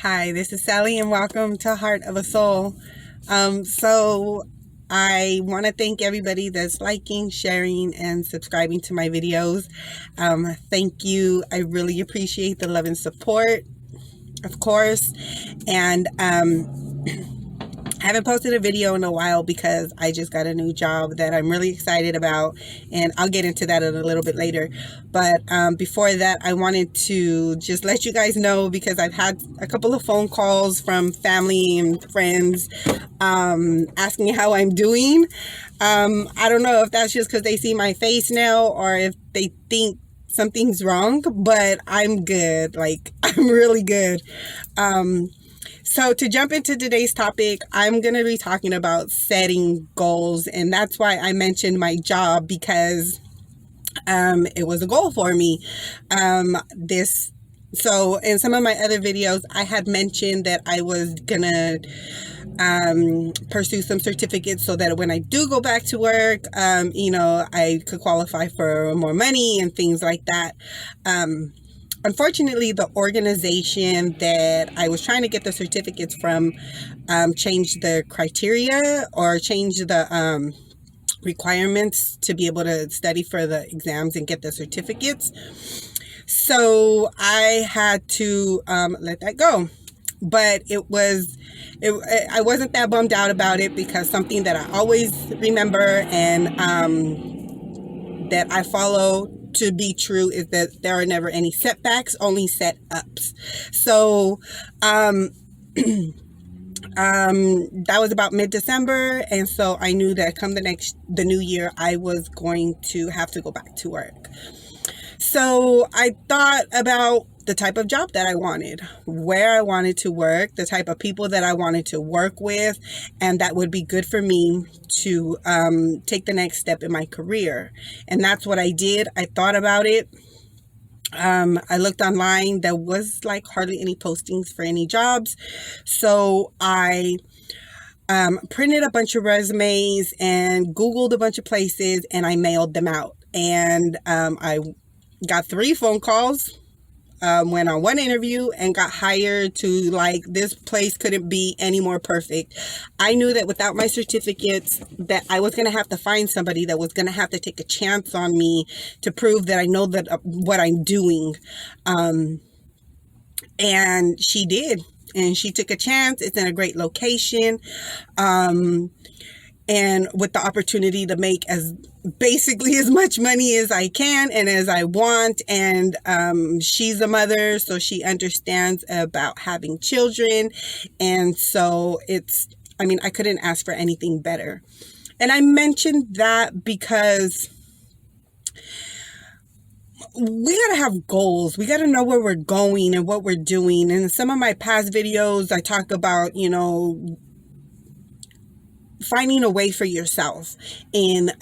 Hi, this is Sally, and welcome to Heart of a Soul. So I want to thank everybody that's liking, sharing, and subscribing to my videos. Thank you. I really appreciate the love and support, of course. And I haven't posted a video in a while because I just got a new job that I'm really excited about, and I'll get into that a little bit later. But before that, I wanted to just let you guys know, because I've had a couple of phone calls from family and friends asking how I'm doing. I don't know if that's just because they see my face now or if they think something's wrong, but I'm good. Like, I'm really good. So to jump into today's topic, I'm going to be talking about setting goals. And that's why I mentioned my job, because it was a goal for me. So in some of my other videos, I had mentioned that I was going to pursue some certificates so that when I do go back to work, I could qualify for more money and things like that. Unfortunately, the organization that I was trying to get the certificates from changed the criteria, or changed the requirements to be able to study for the exams and get the certificates. So I had to let that go. But I wasn't that bummed out about it, because something that I always remember and that I follow to be true is that there are never any setbacks, only set ups. So that was about mid-December, and so I knew that come the new year, I was going to have to go back to work. So I thought about the type of job that I wanted, where I wanted to work, the type of people that I wanted to work with, and that would be good for me to take the next step in my career. And that's what I did. I thought about it. I looked online. There was like hardly any postings for any jobs. So I printed a bunch of resumes and Googled a bunch of places, and I mailed them out. And I got 3 phone calls, went on 1 interview, and got hired to, like, this place couldn't be any more perfect. I knew that without my certificates, that I was going to have to find somebody that was going to have to take a chance on me to prove that I know that what I'm doing. And she did. And she took a chance. It's in a great location. And with the opportunity to make basically as much money as I can and as I want. And she's a mother, so she understands about having children. And so I couldn't ask for anything better. And I mentioned that because we got to have goals. We got to know where we're going and what we're doing. And in some of my past videos, I talk about, finding a way for yourself and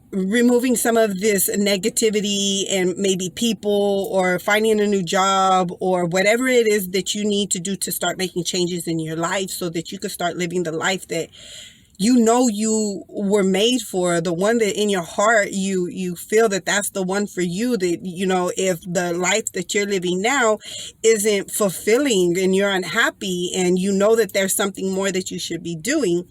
removing some of this negativity and maybe people, or finding a new job, or whatever it is that you need to do to start making changes in your life so that you can start living the life that you were made for, the one that in your heart you feel that that's the one for you. That, if the life that you're living now isn't fulfilling and you're unhappy, and you know that there's something more that you should be doing.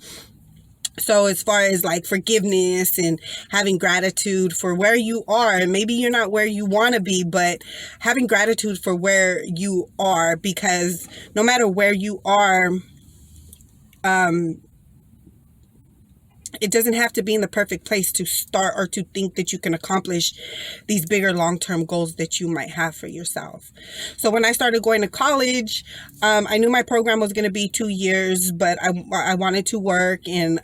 So as far as like forgiveness and having gratitude for where you are, and maybe you're not where you want to be, but having gratitude for where you are, because no matter where you are, it doesn't have to be in the perfect place to start or to think that you can accomplish these bigger long-term goals that you might have for yourself. So when I started going to college, I knew my program was going to be 2 years, but I wanted to work. And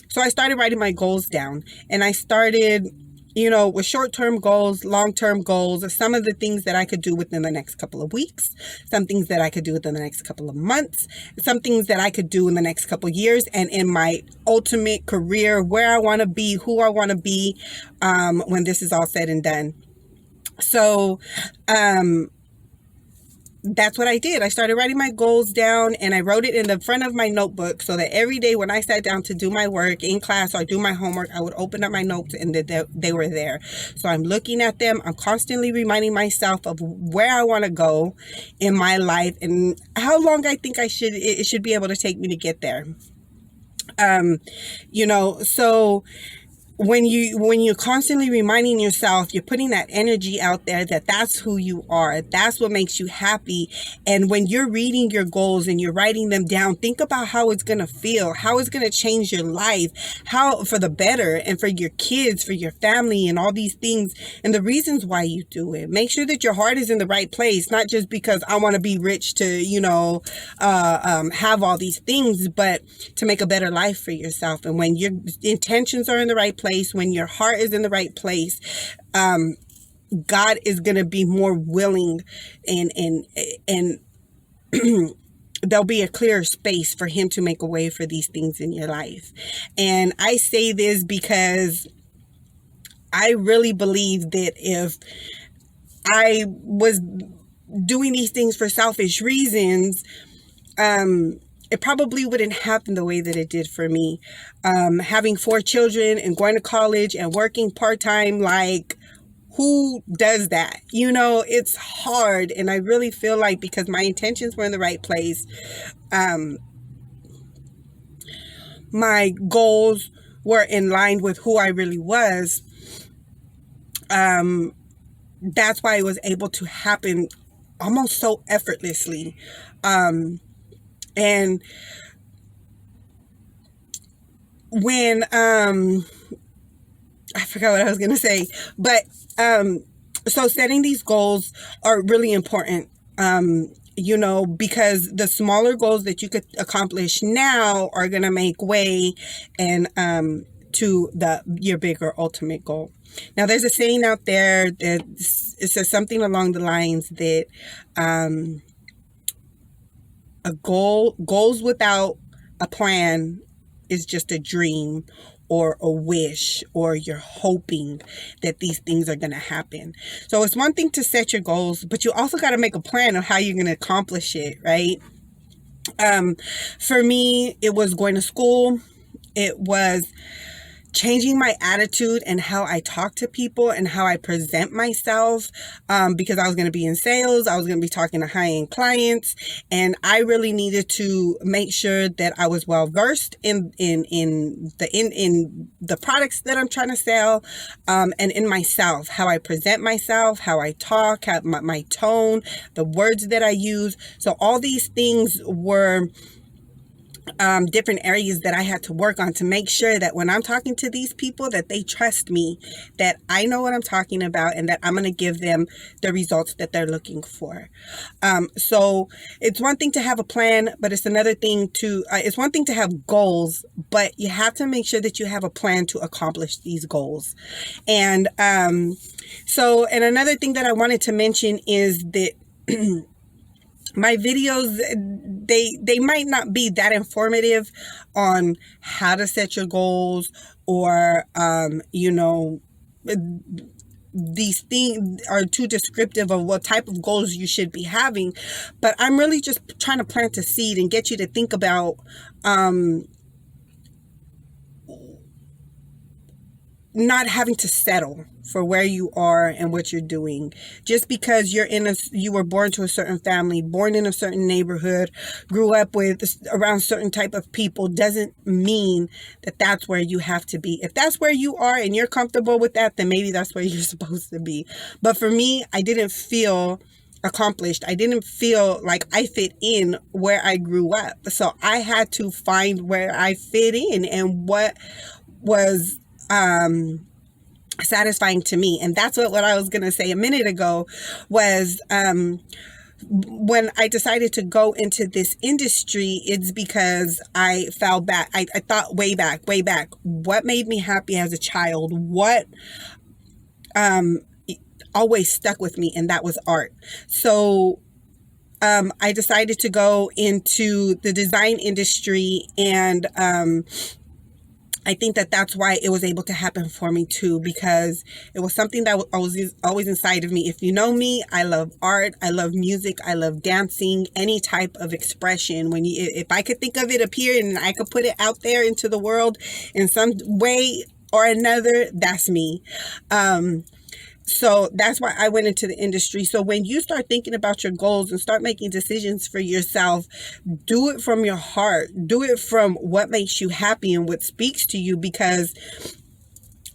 so I started writing my goals down, and I started, with short-term goals, long-term goals, some of the things that I could do within the next couple of weeks, some things that I could do within the next couple of months, some things that I could do in the next couple of years, and in my ultimate career, where I want to be, who I want to be, when this is all said and done. So, that's what I did. I started writing my goals down, and I wrote it in the front of my notebook so that every day when I sat down to do my work in class or do my homework, I would open up my notes and that they were there. So I'm looking at them. I'm constantly reminding myself of where I want to go in my life and how long I think it should be able to take me to get there. So when you're constantly reminding yourself, you're putting that energy out there that that's who you are, that's what makes you happy. And when you're reading your goals and you're writing them down, think about how it's going to feel, how it's going to change your life, how for the better, and for your kids, for your family, and all these things, and the reasons why you do it. Make sure that your heart is in the right place, not just because I want to be rich to have all these things, but to make a better life for yourself. And when your intentions are in the right place, when your heart is in the right place, God is going to be more willing, and there'll be a clearer space for him to make a way for these things in your life. And I say this because I really believe that if I was doing these things for selfish reasons, it probably wouldn't happen the way that it did for me. Having 4 children and going to college and working part-time, like, who does that? It's hard. And I really feel like because my intentions were in the right place, my goals were in line with who I really was. That's why it was able to happen almost so effortlessly. And when, I forgot what I was going to say, but, so setting these goals are really important, because the smaller goals that you could accomplish now are going to make way and, to your bigger ultimate goal. Now, there's a saying out there that it says something along the lines that, goals without a plan is just a dream or a wish, or you're hoping that these things are going to happen. So it's one thing to set your goals, but you also got to make a plan of how you're going to accomplish it, right? For me, it was going to school. It was changing my attitude and how I talk to people and how I present myself, because I was going to be in sales. I was going to be talking to high-end clients, and I really needed to make sure that I was well versed in the products that I'm trying to sell, and in myself, how I present myself, how I talk, how my tone, the words that I use. So all these things were different areas that I had to work on to make sure that when I'm talking to these people, that they trust me, that I know what I'm talking about, and that I'm going to give them the results that they're looking for. So it's one thing to have a plan, but it's another thing it's one thing to have goals, but you have to make sure that you have a plan to accomplish these goals. And and another thing that I wanted to mention is that my videos, they might not be that informative on how to set your goals, or, these things are too descriptive of what type of goals you should be having. But I'm really just trying to plant a seed and get you to think about, not having to settle for where you are and what you're doing. Just because you were born to a certain family, born in a certain neighborhood, grew up around certain type of people, doesn't mean that that's where you have to be. If that's where you are and you're comfortable with that, then maybe that's where you're supposed to be. But for me, I didn't feel accomplished. I didn't feel like I fit in where I grew up. So I had to find where I fit in and what was satisfying to me. And that's what I was going to say a minute ago was, when I decided to go into this industry, it's because I fell back. I thought way back, what made me happy as a child? What always stuck with me, and that was art. So I decided to go into the design industry, and I think that that's why it was able to happen for me too, because it was something that was always inside of me. If you know me, I love art, I love music, I love dancing, any type of expression. If I could think of it up here and I could put it out there into the world in some way or another, that's me. So that's why I went into the industry. So when you start thinking about your goals and start making decisions for yourself, do it from your heart. Do it from what makes you happy and what speaks to you, because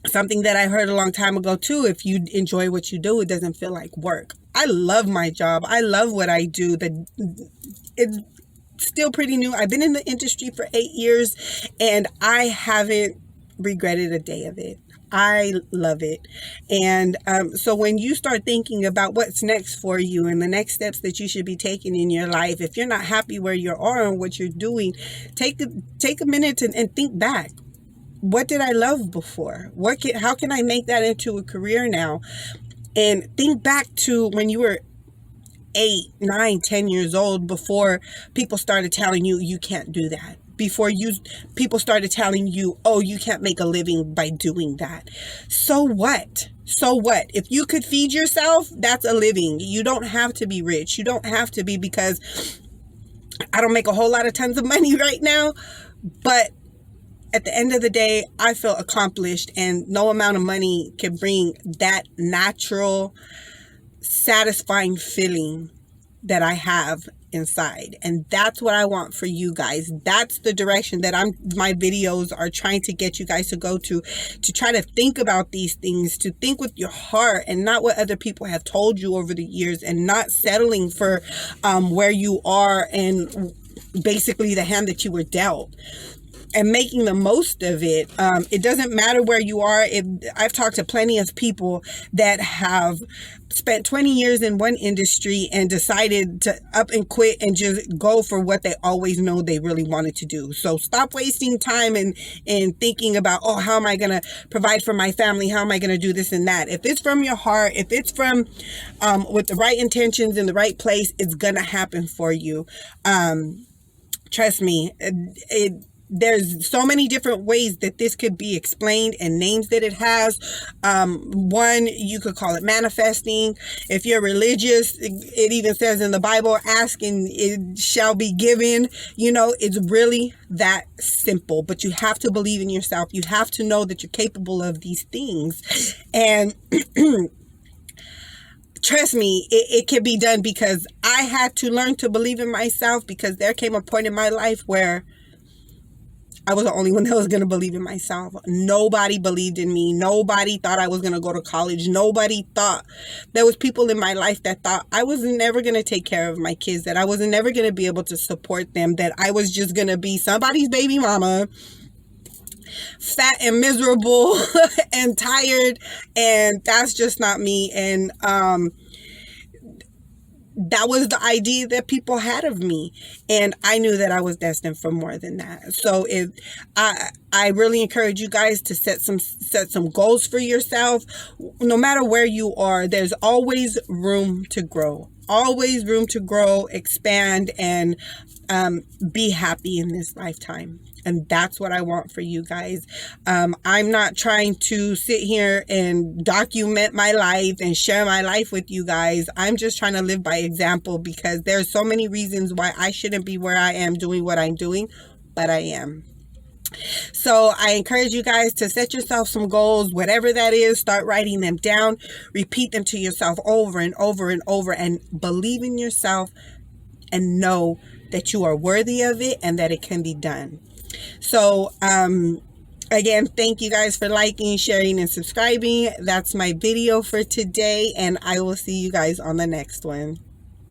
something that I heard a long time ago too, if you enjoy what you do, it doesn't feel like work. I love my job. I love what I do. It's still pretty new. I've been in the industry for 8 years and I haven't regretted a day of it. I love it. And so when you start thinking about what's next for you and the next steps that you should be taking in your life, if you're not happy where you are and what you're doing, take a minute and think back. What did I love before? How can I make that into a career now? And think back to when you were 8, 9, 10 years old, before people started telling you you can't do that. Before people started telling you, oh, you can't make a living by doing that. So what? So what? If you could feed yourself, that's a living. You don't have to be rich. You don't have to be, because I don't make a whole lot of tons of money right now, but at the end of the day, I feel accomplished, and no amount of money can bring that natural, satisfying feeling that I have inside. And that's what I want for you guys. That's the direction that my videos are trying to get you guys to go to try to think about these things, to think with your heart and not what other people have told you over the years, and not settling for where you are and basically the hand that you were dealt, and making the most of it. It doesn't matter where you are. I've talked to plenty of people that have spent 20 years in one industry and decided to up and quit and just go for what they always know they really wanted to do. So stop wasting time and thinking about, oh, how am I going to provide for my family? How am I going to do this and that? If it's from your heart, if it's from with the right intentions in the right place, it's going to happen for you. Trust me, there's so many different ways that this could be explained and names that it has. One, you could call it manifesting. If you're religious, it even says in the Bible, ask and it shall be given. You know, it's really that simple, but you have to believe in yourself. You have to know that you're capable of these things. And trust me, it can be done, because I had to learn to believe in myself, because there came a point in my life where I was the only one that was going to believe in myself. Nobody believed in me. Nobody thought I was going to go to college. Nobody thought. There was people in my life that thought I was never going to take care of my kids, that I was never going to be able to support them, that I was just going to be somebody's baby mama, fat and miserable and tired. And that's just not me. And that was the idea that people had of me, and I knew that I was destined for more than that. So I really encourage you guys to set some goals for yourself. No matter where you are, there's always room to grow. Always room to grow, expand, and be happy in this lifetime. And that's what I want for you guys. I'm not trying to sit here and document my life and share my life with you guys. I'm just trying to live by example, because there's so many reasons why I shouldn't be where I am doing what I'm doing, but I am. So I encourage you guys to set yourself some goals, whatever that is. Start writing them down. Repeat them to yourself over and over and over, and believe in yourself and know that you are worthy of it and that it can be done. So, again, thank you guys for liking, sharing, and subscribing. That's my video for today, and I will see you guys on the next one.